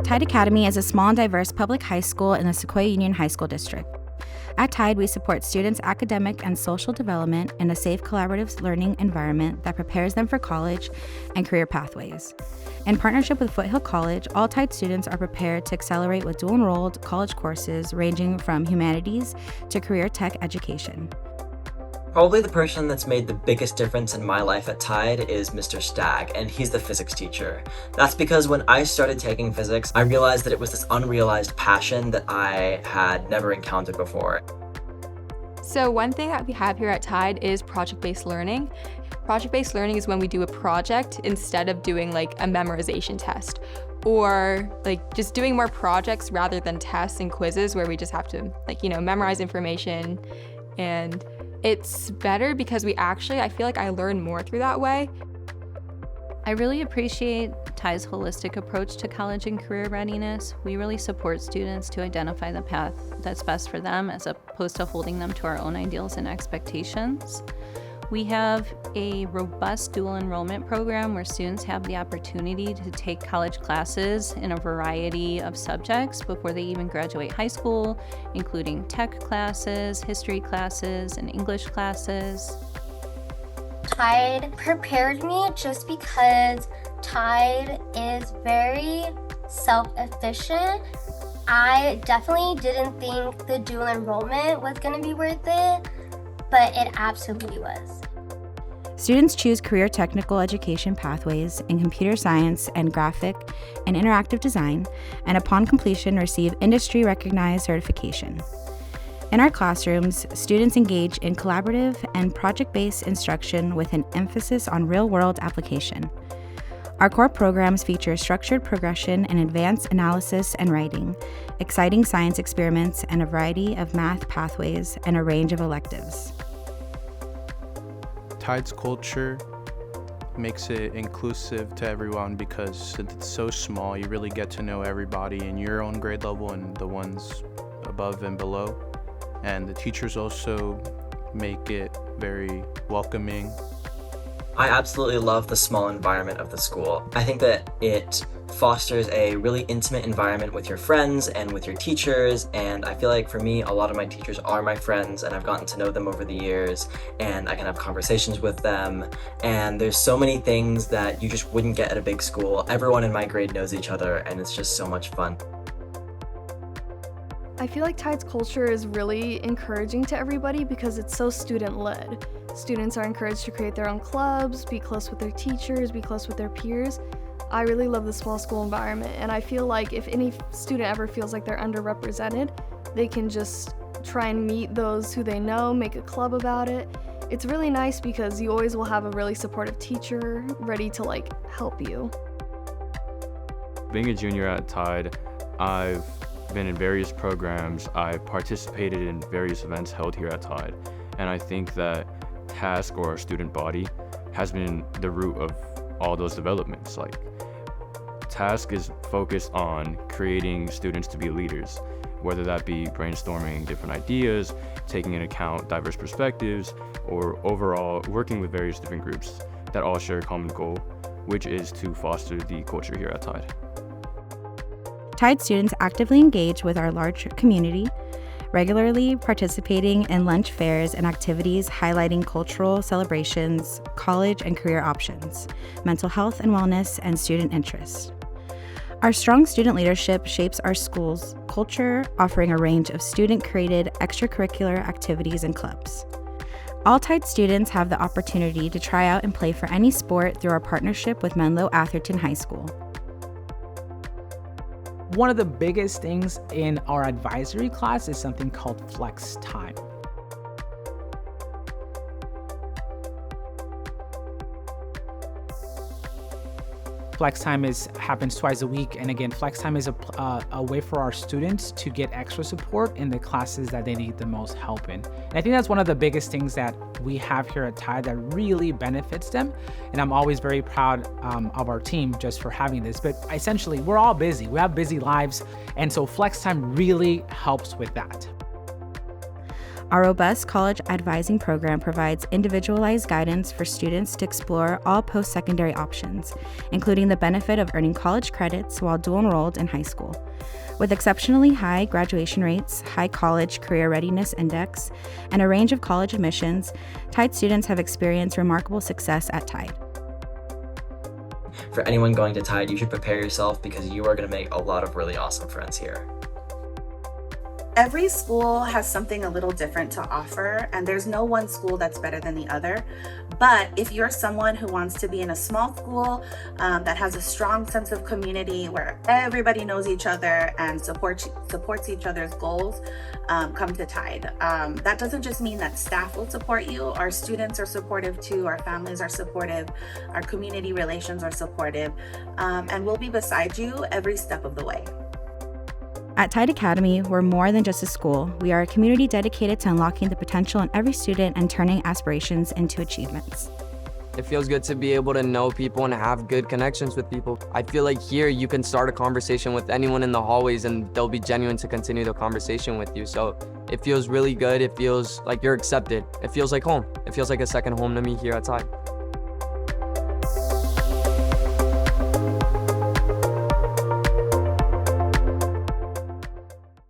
Tide Academy is a small and diverse public high school in the Sequoia Union High School District. At Tide, we support students' academic and social development in a safe, collaborative learning environment that prepares them for college and career pathways. In partnership with Foothill College, all Tide students are prepared to accelerate with dual-enrolled college courses ranging from humanities to career tech education. Probably the person that's made the biggest difference in my life at Tide is Mr. Stagg, and he's the physics teacher. That's because when I started taking physics, I realized that it was this unrealized passion that I had never encountered before. So one thing that we have here at Tide is project-based learning. Project-based learning is when we do a project instead of doing like a memorization test, or like just doing more projects rather than tests and quizzes where we just have to memorize information. And it's better because I feel like I learn more through that way. I really appreciate Tide's holistic approach to college and career readiness. We really support students to identify the path that's best for them as opposed to holding them to our own ideals and expectations. We have a robust dual enrollment program where students have the opportunity to take college classes in a variety of subjects before they even graduate high school, including tech classes, history classes, and English classes. Tide prepared me just because Tide is very self-efficient. I definitely didn't think the dual enrollment was going to be worth it, but it absolutely was. Students choose career technical education pathways in computer science and graphic and interactive design, and upon completion receive industry-recognized certification. In our classrooms, students engage in collaborative and project-based instruction with an emphasis on real-world application. Our core programs feature structured progression in advanced analysis and writing, exciting science experiments, and a variety of math pathways and a range of electives. Tide's culture makes it inclusive to everyone because since it's so small, you really get to know everybody in your own grade level and the ones above and below. And the teachers also make it very welcoming. I absolutely love the small environment of the school. I think that it fosters a really intimate environment with your friends and with your teachers, and I feel like for me, a lot of my teachers are my friends, and I've gotten to know them over the years, and I can have conversations with them, and there's so many things that you just wouldn't get at a big school. Everyone in my grade knows each other, and it's just so much fun. I feel like Tide's culture is really encouraging to everybody because it's so student-led. Students are encouraged to create their own clubs, be close with their teachers, be close with their peers. I really love the small school environment, and I feel like if any student ever feels like they're underrepresented, they can just try and meet those who they know, make a club about it. It's really nice because you always will have a really supportive teacher ready to help you. Being a junior at Tide, I've been in various programs. I've participated in various events held here at Tide, and I think that TASK, or our student body, has been the root of all those developments. TASK is focused on creating students to be leaders, whether that be brainstorming different ideas, taking into account diverse perspectives, or overall working with various different groups that all share a common goal, which is to foster the culture here at Tide. Tide students actively engage with our large community, regularly participating in lunch fairs and activities highlighting cultural celebrations, college and career options, mental health and wellness, and student interest. Our strong student leadership shapes our school's culture, offering a range of student-created extracurricular activities and clubs. All Tide students have the opportunity to try out and play for any sport through our partnership with Menlo Atherton High School. One of the biggest things in our advisory class is something called flex time. Flex time happens twice a week, and again, flex time is a way for our students to get extra support in the classes that they need the most help in. And I think that's one of the biggest things that we have here at Tide that really benefits them, and I'm always very proud of our team just for having this. But essentially, we're all busy. We have busy lives, and so flex time really helps with that. Our robust college advising program provides individualized guidance for students to explore all post-secondary options, including the benefit of earning college credits while dual enrolled in high school. With exceptionally high graduation rates, high college career readiness index, and a range of college admissions, Tide students have experienced remarkable success at Tide. For anyone going to Tide, you should prepare yourself because you are going to make a lot of really awesome friends here. Every school has something a little different to offer, and there's no one school that's better than the other. But if you're someone who wants to be in a small school that has a strong sense of community where everybody knows each other and supports each other's goals, come to Tide. That doesn't just mean that staff will support you. Our students are supportive too. Our families are supportive. Our community relations are supportive. And we'll be beside you every step of the way. At Tide Academy, we're more than just a school. We are a community dedicated to unlocking the potential in every student and turning aspirations into achievements. It feels good to be able to know people and have good connections with people. I feel like here you can start a conversation with anyone in the hallways and they'll be genuine to continue the conversation with you. So it feels really good. It feels like you're accepted. It feels like home. It feels like a second home to me here at Tide.